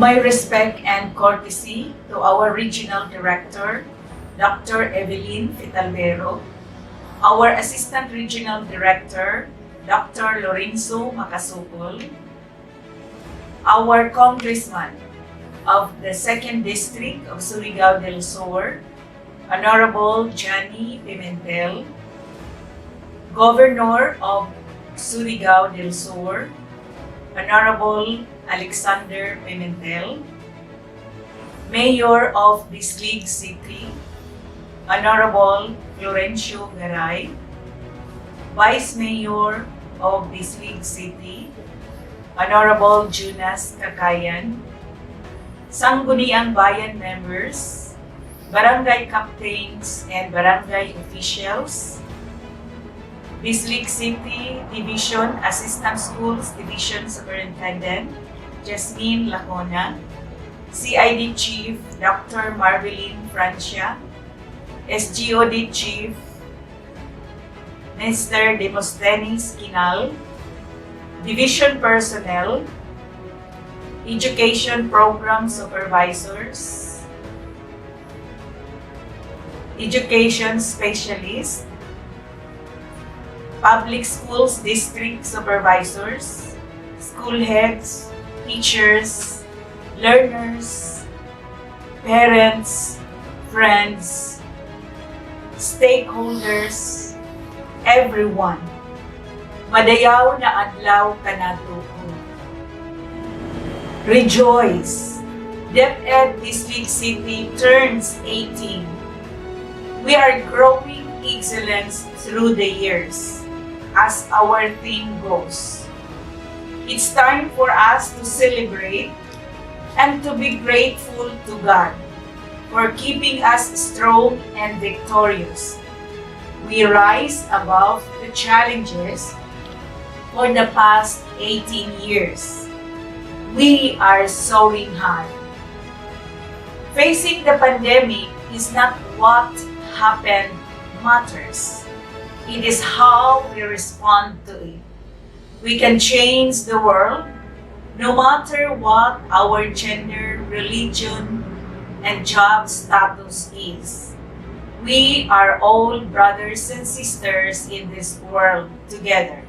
My respect and courtesy to our Regional Director, Dr. Evelyn Fitalvero, our Assistant Regional Director, Dr. Lorenzo Macasupol, our Congressman of the 2nd District of Surigao del Sur, Honorable Johnny Pimentel, Governor of Surigao del Sur, Honorable Alexander Pimentel, Mayor of Bislig City, Honorable Florencio Garay, Vice Mayor of Bislig City, Honorable Jonas Kakayan, Sangguniang Bayan members, barangay captains and barangay officials, Bislig City Division Assistant Schools Division Superintendent Jasmine Lacona, CID Chief Dr. Marveline Francia, SGOD Chief Mr. Demosthenes Kinal, Division Personnel, Education Program Supervisors, Education Specialists, Public Schools District Supervisors, School Heads, Teachers, Learners, Parents, Friends, Stakeholders, everyone. Madayaw na adlaw kanatuon. Rejoice! DepEd Bislig City turns 18. We are growing excellence through the years, as our theme goes. It's time for us to celebrate and to be grateful to God for keeping us strong and victorious. We rise above the challenges for the past 18 years. We are soaring high. Facing the pandemic is not what happened matters. It is how we respond to it. We can change the world no matter what our gender, religion, and job status is. We are all brothers and sisters in this world together.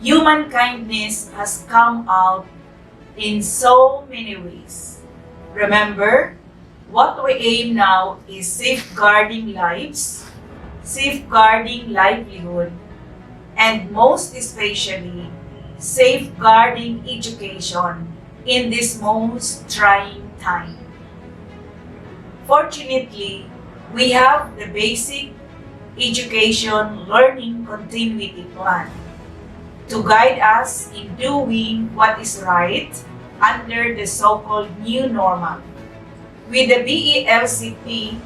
Human kindness has come out in so many ways. Remember, what we aim now is safeguarding lives, safeguarding livelihood, and most especially, safeguarding education in this most trying time. Fortunately, we have the basic education learning continuity plan to guide us in doing what is right under the so-called new normal. With the BELCP,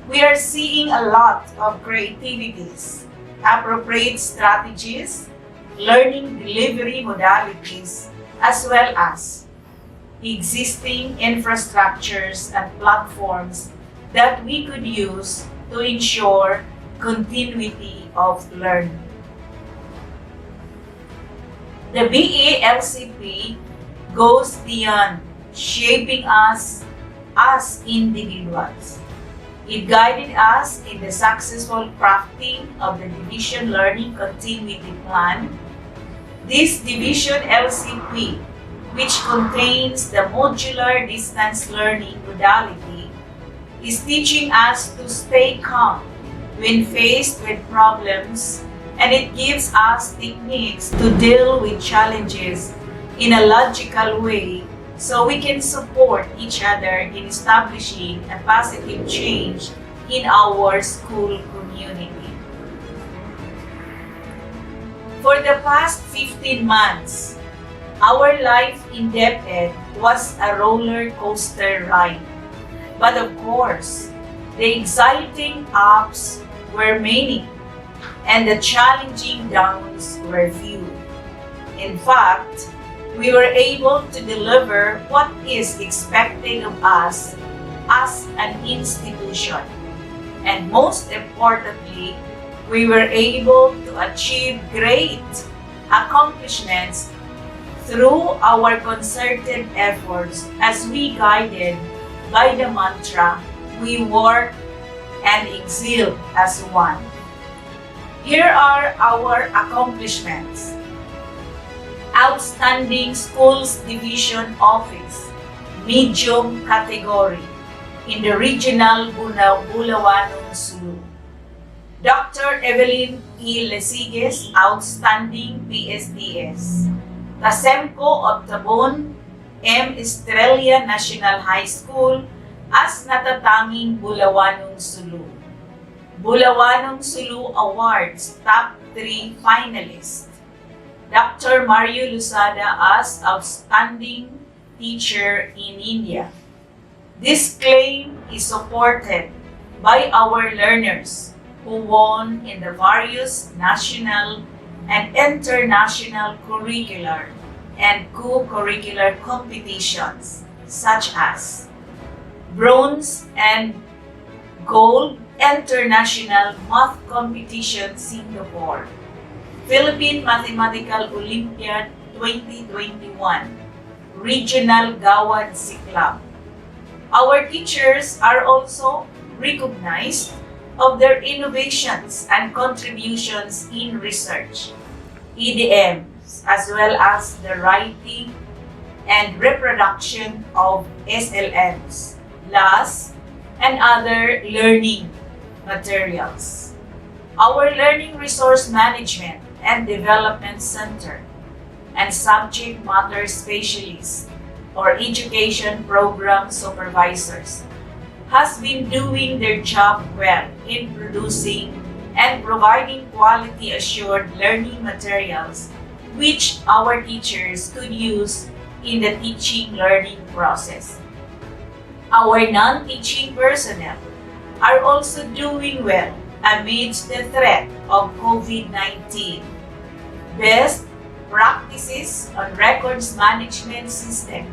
we are seeing a lot of creativities, appropriate strategies, learning delivery modalities, as well as existing infrastructures and platforms that we could use to ensure continuity of learning. The BELCP goes beyond shaping us as individuals. It guided us in the successful crafting of the Division Learning Continuity Plan. This Division LCP, which contains the modular distance learning modality, is teaching us to stay calm when faced with problems, and it gives us techniques to deal with challenges in a logical way so we can support each other in establishing a positive change in our school community. For the past 15 months, our life in DepEd was a roller coaster ride. But of course, the exciting ups were many and the challenging downs were few. In fact, we were able to deliver what is expected of us as an institution. And most importantly, we were able to achieve great accomplishments through our concerted efforts as we guided by the mantra, we work and excel as one. Here are our accomplishments. Outstanding Schools Division Office, medium category in the Regional Bulawanon Sulu. Dr. Evelyn E. Lesiges, Outstanding PSDS. Tasemco of Tabon M. Estrella National High School as natatanging Bulawanon Sulu. Bulawanon Sulu Awards Top 3 Finalists. Dr. Mario Lusada as Outstanding Teacher in India. This claim is supported by our learners who won in the various national and international curricular and co-curricular competitions such as Bronze and Gold International Math Competition Singapore, Philippine Mathematical Olympiad 2021, Regional Gawad Siklab. Our teachers are also recognized of their innovations and contributions in research, EDMs, as well as the writing and reproduction of SLMs, LAS, and other learning materials. Our Learning Resource Management and Development Center and Subject Matter Specialists or Education Program Supervisors has been doing their job well in producing and providing quality assured learning materials which our teachers could use in the teaching learning process. Our non-teaching personnel are also doing well amidst the threat of COVID-19. Best practices on records management system,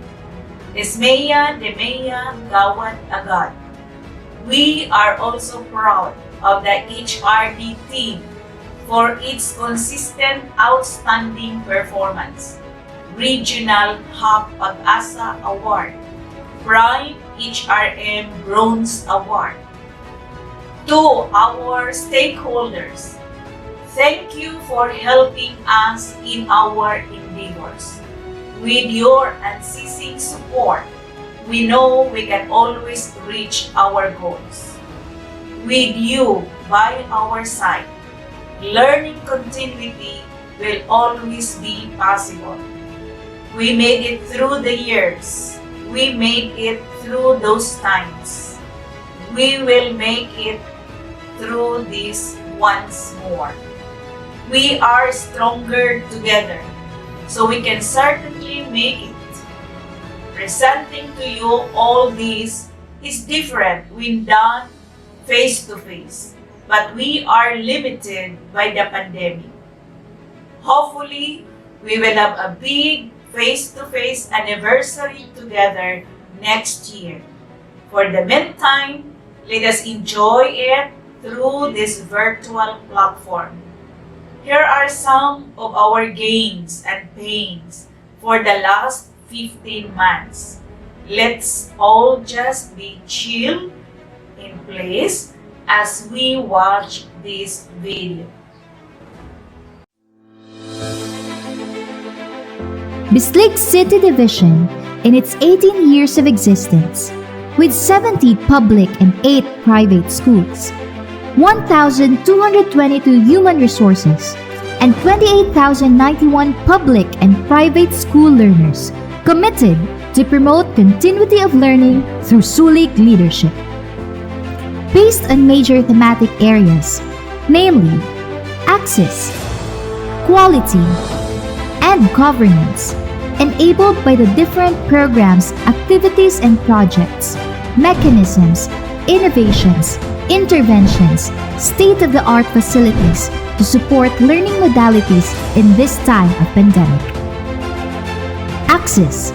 Esmea, Demea, Gawad, Agad. We are also proud of the HRD team for its consistent outstanding performance. Regional Hub Pag-asa Award, Prime HRM Bronze Award. To our stakeholders, thank you for helping us in our endeavors. With your unceasing support, we know we can always reach our goals. With you by our side, learning continuity will always be possible. We made it through the years. We made it through those times. We will make it through this once more. We are stronger together, so we can certainly make it. Presenting to you all this is different when done face to face, but we are limited by the pandemic. Hopefully, we will have a big face-to-face anniversary together next year. For the meantime, let us enjoy it through this virtual platform. Here are some of our gains and pains for the last 15 months. Let's all just be chill in place as we watch this video. Bislig City Division, in its 18 years of existence, with 70 public and 8 private schools, 1,222 human resources, and 28,091 public and private school learners committed to promote continuity of learning through Sulik leadership. Based on major thematic areas, namely access, quality, and governance, enabled by the different programs, activities, and projects, mechanisms, innovations, interventions, state-of-the-art facilities to support learning modalities in this time of pandemic. Access,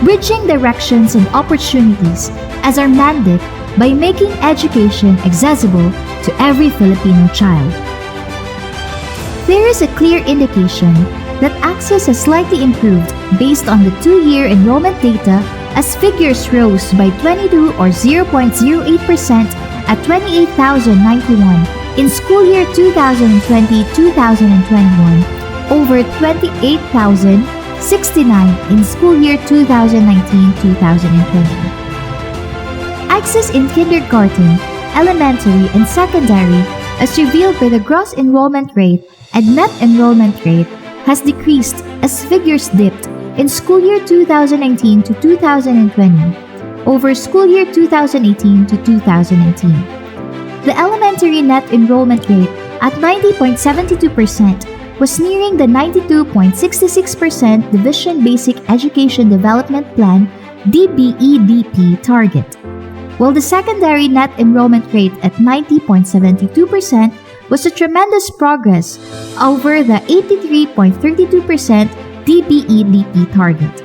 bridging directions and opportunities as our mandate by making education accessible to every Filipino child. There is a clear indication that access has slightly improved based on the 2-year enrollment data as figures rose by 22 or 0.08% at 28,091 in school year 2020-2021 over 28,069 in school year 2019-2020. Access in kindergarten, elementary, and secondary, as revealed by the gross enrollment rate and net enrollment rate, has decreased as figures dipped in school year 2019 to 2020 over school year 2018 to 2019. The elementary net enrollment rate at 90.72% was nearing the 92.66% Division Basic Education Development Plan DBEDP target, while the secondary net enrollment rate at 90.72% was a tremendous progress over the 83.32% DBEDP target.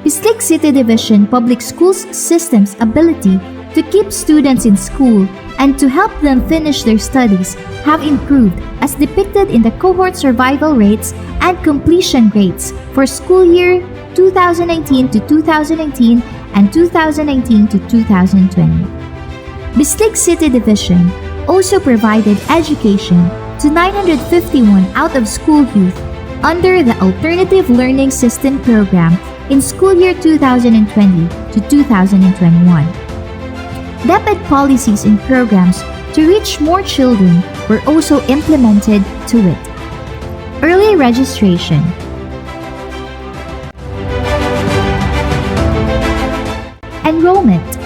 Bislig City Division Public Schools System's ability to keep students in school and to help them finish their studies have improved as depicted in the cohort survival rates and completion rates for school year 2019 to 2019 and 2019 to 2020. Bislig City Division also provided education to 951 out-of-school youth under the Alternative Learning System program in school year 2020 to 2021. DepEd policies and programs to reach more children were also implemented to it. Early registration. Enrollment.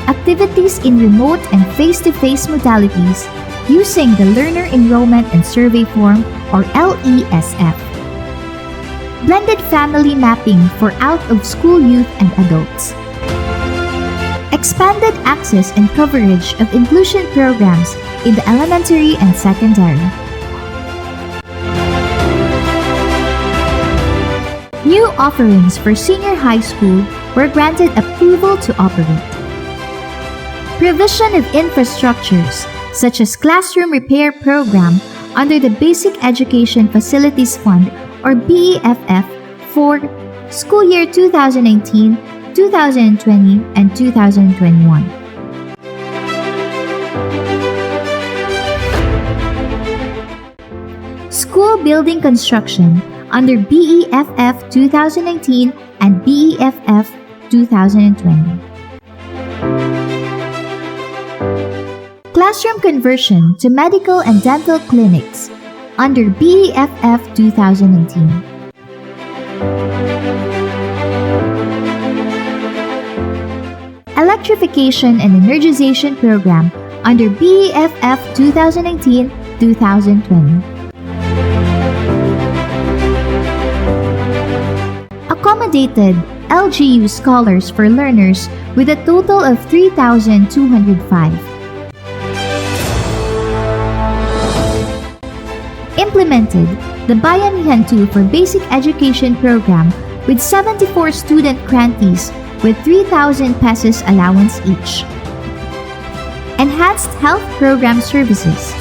Activities in remote and face-to-face modalities using the Learner Enrollment and Survey Form or LESF. Blended family mapping for out-of-school youth and adults. Expanded access and coverage of inclusion programs in the elementary and secondary. New offerings for senior high school were granted approval to operate. Provision of infrastructures such as classroom repair program under the Basic Education Facilities Fund or BEFF for school year 2019, 2020, and 2021. School building construction under BEFF 2019 and BEFF 2020. Classroom conversion to medical and dental clinics under BEFF 2019. Electrification and Energization Program under BEFF 2019-2020. Accommodated LGU scholars for learners with a total of 3,205. Implemented the Bayanihan 2 for Basic Education Program with 74 student grantees with 3,000 pesos allowance each. Enhanced health program services.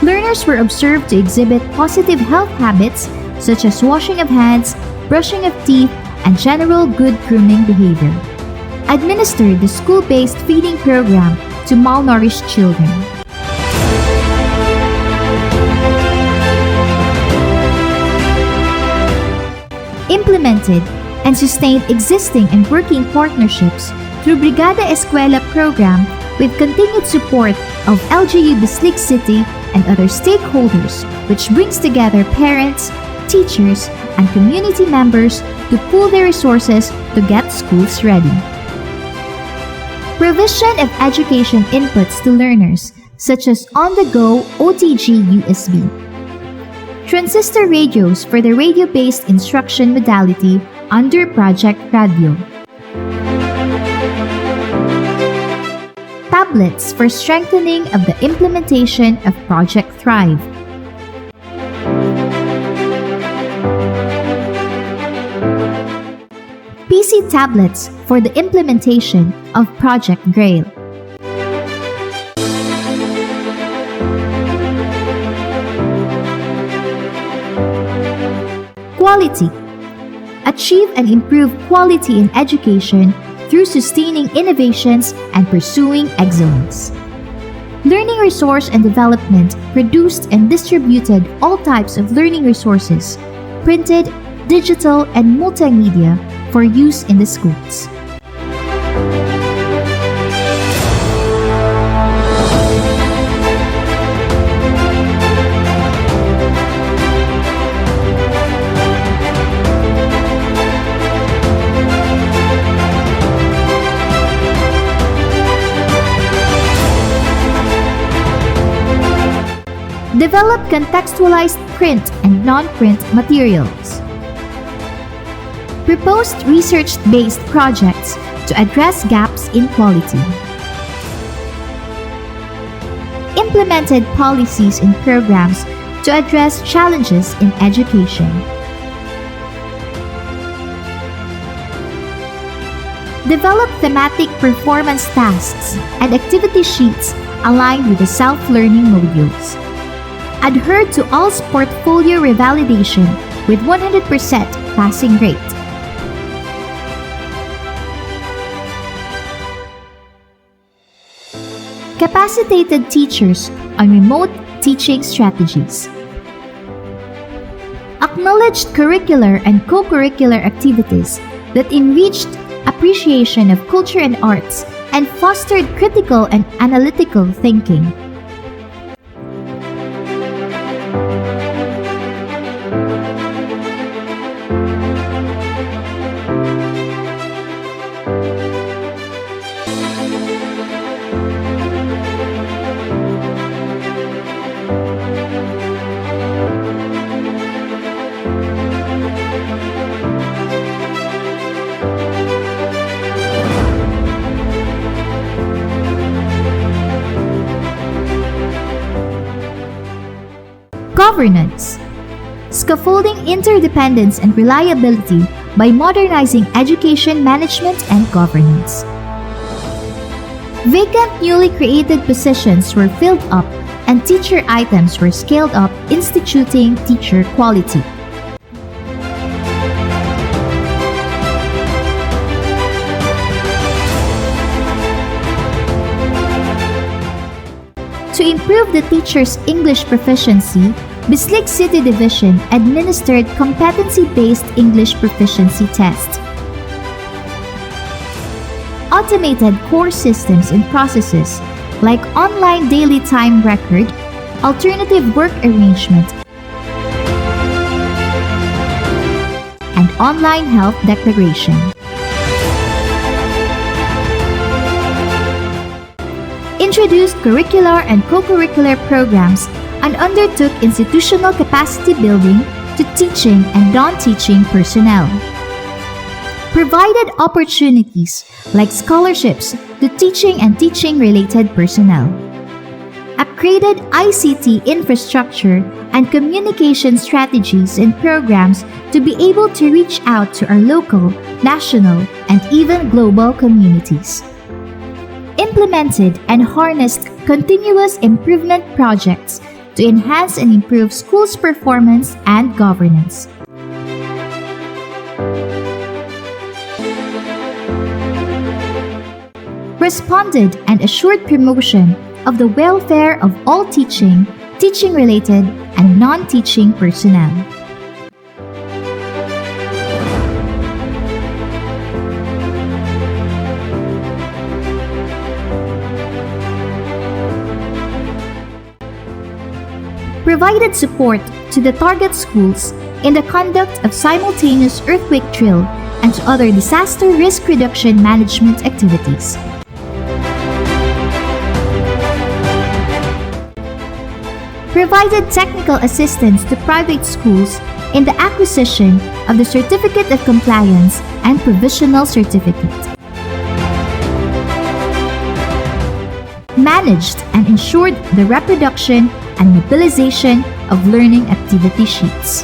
Learners were observed to exhibit positive health habits such as washing of hands, brushing of teeth, and general good grooming behavior. Administered the school-based feeding program to malnourished children. Implemented and sustained existing and working partnerships through Brigada Eskwela program with continued support of LGU Bislig City and other stakeholders, which brings together parents, teachers, and community members to pool their resources to get schools ready. Provision of education inputs to learners, such as on-the-go OTG USB. Transistor radios for the radio-based instruction modality under Project Radio. Tablets for strengthening of the implementation of Project Thrive. PC tablets for the implementation of Project Grail. Quality. Achieve and improve quality in education through sustaining innovations and pursuing excellence. Learning resource and development produced and distributed all types of learning resources, printed, digital, and multimedia for use in the schools. Develop contextualized print and non-print materials. Proposed research-based projects to address gaps in quality. Implemented policies and programs to address challenges in education. Develop thematic performance tasks and activity sheets aligned with the self-learning modules. Adhere to ALS portfolio revalidation with 100% passing rate. Capacitated teachers on remote teaching strategies. Acknowledged curricular and co-curricular activities that enriched appreciation of culture and arts and fostered critical and analytical thinking. Governance. Scaffolding interdependence and reliability by modernizing education management and governance. Vacant newly created positions were filled up and teacher items were scaled up, instituting teacher quality. To improve the teacher's English proficiency, Bislig City Division administered competency-based English proficiency test. Automated core systems and processes like online daily time record, alternative work arrangement, and online health declaration. Introduced curricular and co-curricular programs and undertook institutional capacity building to teaching and non-teaching personnel. Provided opportunities like scholarships to teaching and teaching-related personnel. Upgraded ICT infrastructure and communication strategies and programs to be able to reach out to our local, national, and even global communities. Implemented and harnessed continuous improvement projects to enhance and improve schools' performance and governance. Responded and assured promotion of the welfare of all teaching, teaching-related, and non-teaching personnel. Provided support to the target schools in the conduct of simultaneous earthquake drill and to other disaster risk reduction management activities. Provided technical assistance to private schools in the acquisition of the Certificate of Compliance and Provisional Certificate. Managed and ensured the reproduction and mobilization of learning activity sheets.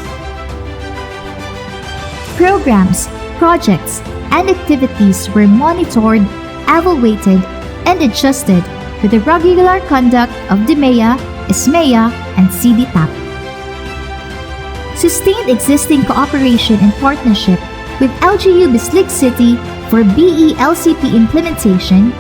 Programs, projects, and activities were monitored, evaluated, and adjusted with the regular conduct of DMEA, ISMEA, and CDTAP. sustained existing cooperation and partnership with LGU Bislig City for BELCP implementation,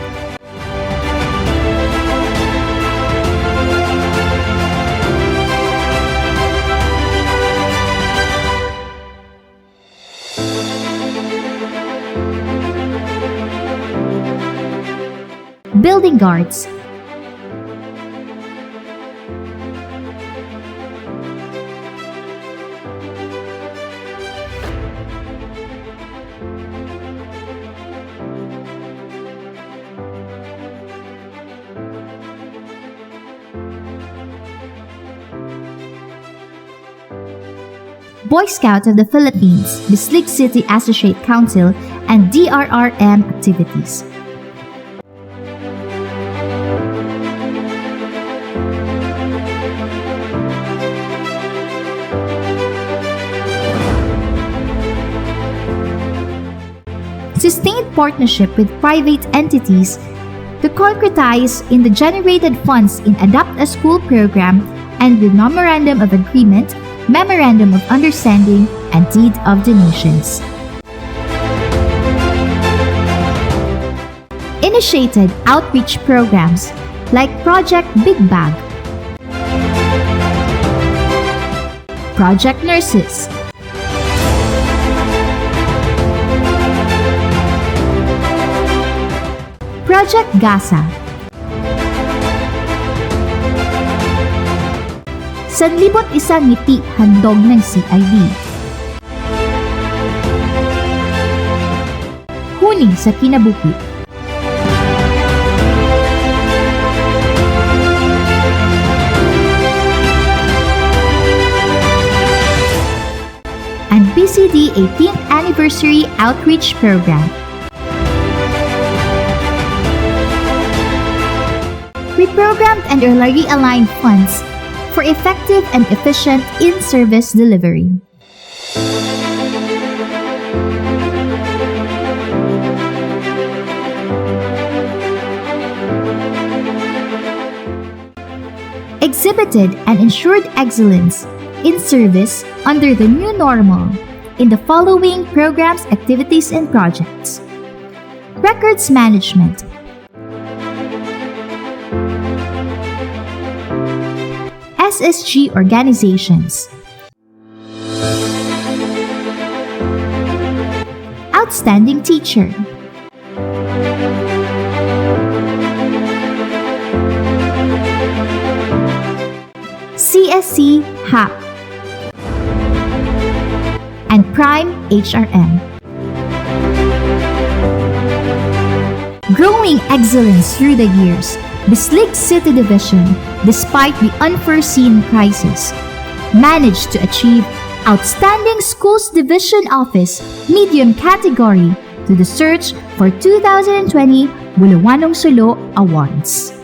building guards, Boy Scout of the Philippines, Bislig City Associate Council, and DRRM activities. Sustained partnership with private entities to concretize in the generated funds in Adapt a School program and with Memorandum of Agreement, Memorandum of Understanding, and Deed of Donations. Initiated outreach programs like Project Big Bag, Project Nurses, Project Gasa, Sanlibot Isang Ngiti Handog ng CID, Huni sa Kinabuhi, and BCD 18th Anniversary Outreach Program. Reprogrammed and realigned funds for effective and efficient in-service delivery. Exhibited and ensured excellence in service under the new normal in the following programs, activities, and projects. Records management, SSG organizations, outstanding teacher, CSC HAP, and Prime HRM. Growing excellence through the years, Bislig City Division, despite the unforeseen crisis, managed to achieve Outstanding Schools Division Office Medium Category to the Search for 2020 Bulawanong Solo Awards.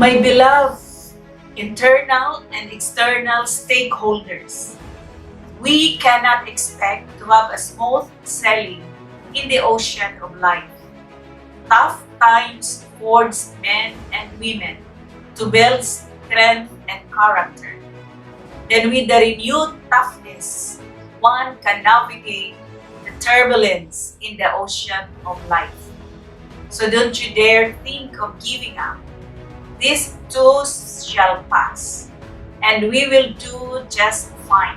My beloved internal and external stakeholders, we cannot expect to have a smooth sailing in the ocean of life. Tough times force men and women to build strength and character. Then with the renewed toughness, one can navigate the turbulence in the ocean of life. So don't you dare think of giving up. This too shall pass, and we will do just fine.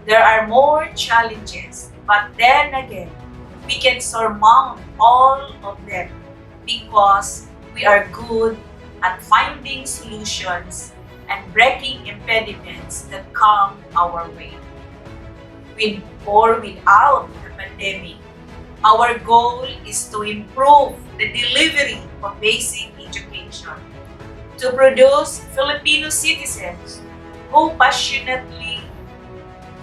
There are more challenges, but then again, we can surmount all of them because we are good at finding solutions and breaking impediments that come our way. With or without the pandemic, our goal is to improve the delivery of basic education, to produce Filipino citizens who passionately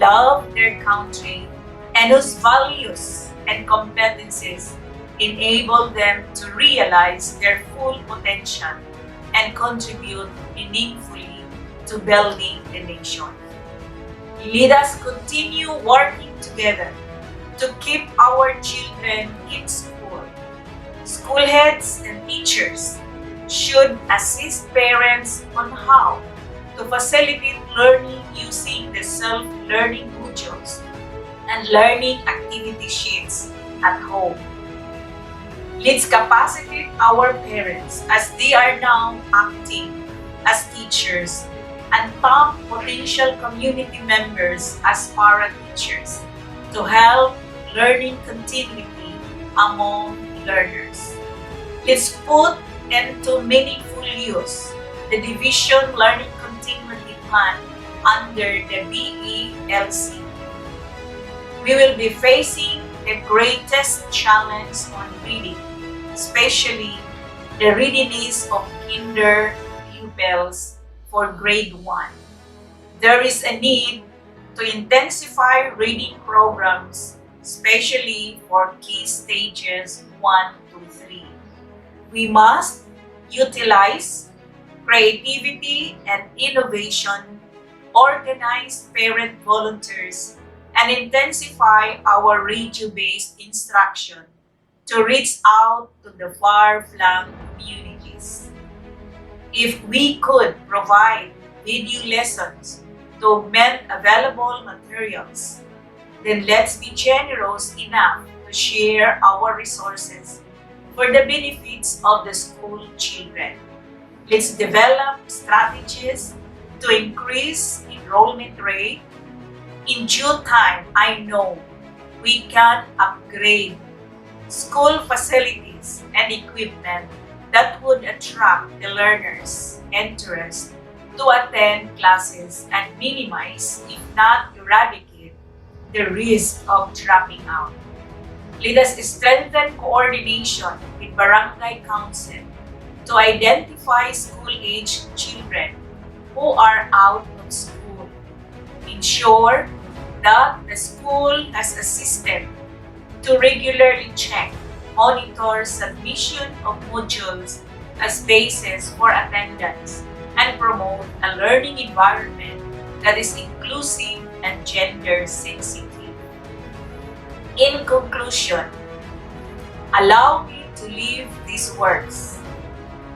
love their country and whose values and competencies enable them to realize their full potential and contribute meaningfully to building the nation. Let us continue working together to keep our children in school. School heads and teachers should assist parents on how to facilitate learning using the self-learning modules and learning activity sheets at home. Let's capacitate our parents as they are now acting as teachers and top potential community members as para-teachers to help learning continuity among learners. Let's put into meaningful use the Division Learning Continuity Plan under the BELC. We will be facing the greatest challenge on reading, especially the readiness of kinder pupils for grade 1. There is a need to intensify reading programs, especially for key stages 1 to 3. We must utilize creativity and innovation, organize parent volunteers, and intensify our radio-based instruction to reach out to the far-flung communities. If we could provide video lessons to augment available materials, then let's be generous enough to share our resources for the benefits of the school children. Let's develop strategies to increase enrollment rate. In due time, I know we can upgrade school facilities and equipment that would attract the learners' interest to attend classes and minimize, if not eradicate, the risk of dropping out. Let us strengthen coordination with Barangay Council to identify school-aged children who are out of school. Ensure that the school has a system to regularly check, monitor submission of modules as basis for attendance, and promote a learning environment that is inclusive and gender sensitive. In conclusion, allow me to leave these words.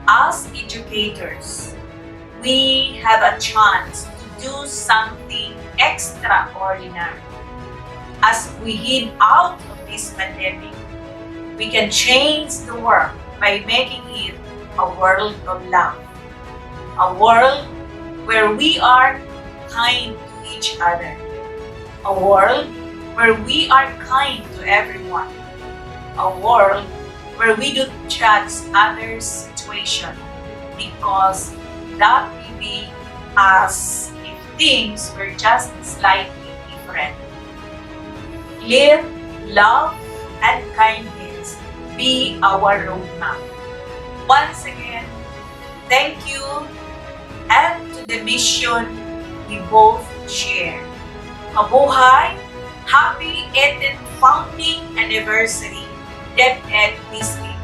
As educators, we have a chance to do something extraordinary. As we head out of this pandemic, we can change the world by making it a world of love. A world where we are kind to each other. A world where we are kind to everyone. A world where we don't judge others' situation because that will be as if things were just slightly different. Let love and kindness be our roadmap. Once again, thank you and to the mission we both share. Mabuhay! Happy 18th founding anniversary, DepEd District.